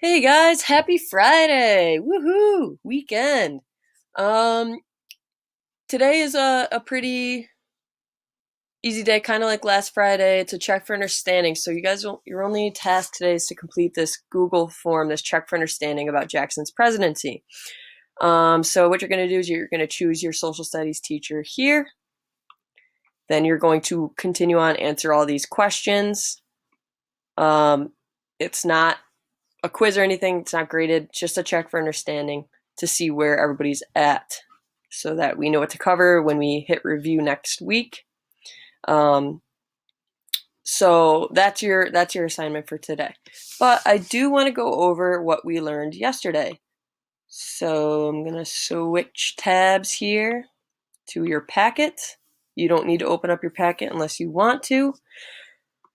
Hey guys, happy Friday! Woohoo! Weekend. Um, Today is a pretty easy day, kind of like last Friday. It's a check for understanding. So you guys, your only task today is to complete this Google form, this check for understanding about Jackson's presidency. So what you're going to do is you're going to choose your social studies teacher here. Then you're going to continue on, answer all these questions. It's not a quiz or anything. It's not graded. It's just a check for understanding to see where everybody's at so that we know what to cover when we hit review next week. Um, so that's your assignment for today. But I do want to go over what we learned yesterday. So I'm going to switch tabs here to your packet. You don't need to open up your packet unless you want to.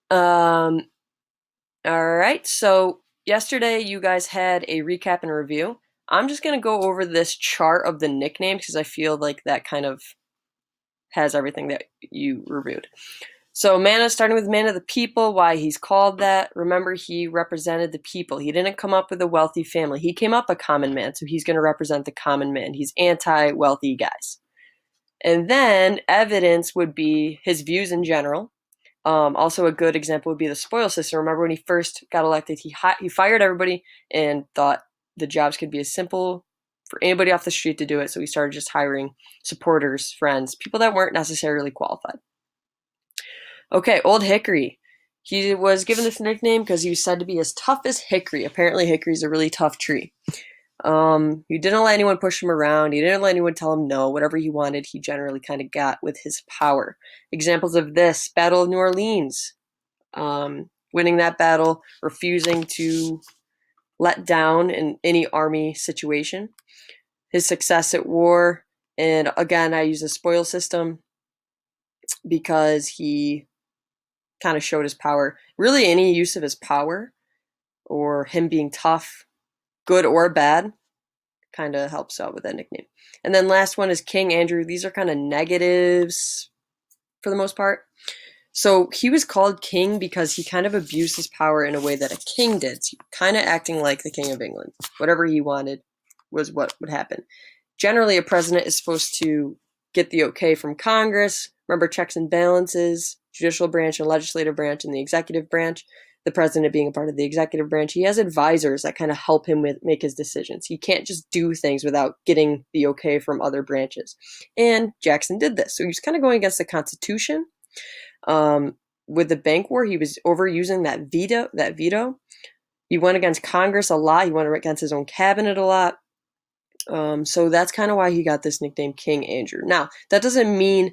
All right, so yesterday you guys had a recap and review. I'm just going to go over this chart of the nicknames because I feel like that kind of has everything that you reviewed. So Mana, starting with Man of the People, why he's called that. Remember, he represented the people. He didn't come up with a wealthy family. He came up a common man, so he's going to represent the common man. He's anti-wealthy guys. And then evidence would be his views in general. Also, a good example would be the spoil system. Remember when he first got elected, he fired everybody and thought the jobs could be as simple for anybody off the street to do it. So he started just hiring supporters, friends, people that weren't necessarily qualified. Okay, Old Hickory. He was given this nickname because he was said to be as tough as hickory. Apparently, hickory is a really tough tree. He didn't let anyone push him around. He didn't let anyone tell him no. Whatever he wanted, he generally kind of got with his power. Examples of this: Battle of New Orleans, winning that battle, refusing to let down in any army situation. His success at war, and again, I use the spoil system because he kind of showed his power. Really, any use of his power or him being tough, good or bad, kind of helps out with that nickname. And then last one is King Andrew. These are kind of negatives for the most part. So he was called king because he kind of abused his power in a way that a king did. So kind of acting like the King of England. Whatever he wanted was what would happen. Generally, a president is supposed to get the okay from Congress. Remember, checks and balances, judicial branch and legislative branch, and the executive branch. The president being a part of the executive branch, he has advisors that kind of help him make his decisions. He can't just do things without getting the okay from other branches. And Jackson did this. So he was kind of going against the Constitution. With the bank war, he was overusing that veto. He went against Congress a lot. He went against his own cabinet a lot. So that's kind of why he got this nickname, King Andrew. Now, that doesn't mean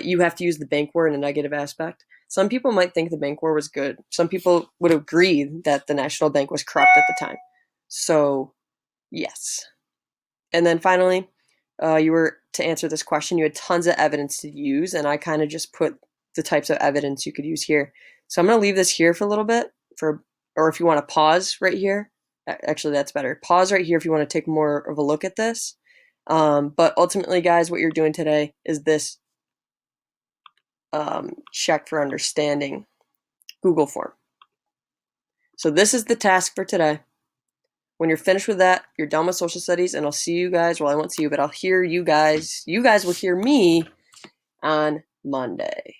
you have to use the bank war in a negative aspect. Some people might think the bank war was good. Some people would agree that the National Bank was corrupt at the time. So, yes. And then finally, you were to answer this question, you had tons of evidence to use, and I kind of just put the types of evidence you could use here. So I'm going to leave this here for a little bit, or if you want to pause right here. Actually, that's better. Pause right here if you want to take more of a look at this. But ultimately, guys, what you're doing today is this check for understanding Google form. So this is the task for today. When you're finished with that, you're done with social studies, and I'll see you guys. Well, I won't see you, but I'll hear you guys. You guys will hear me on Monday.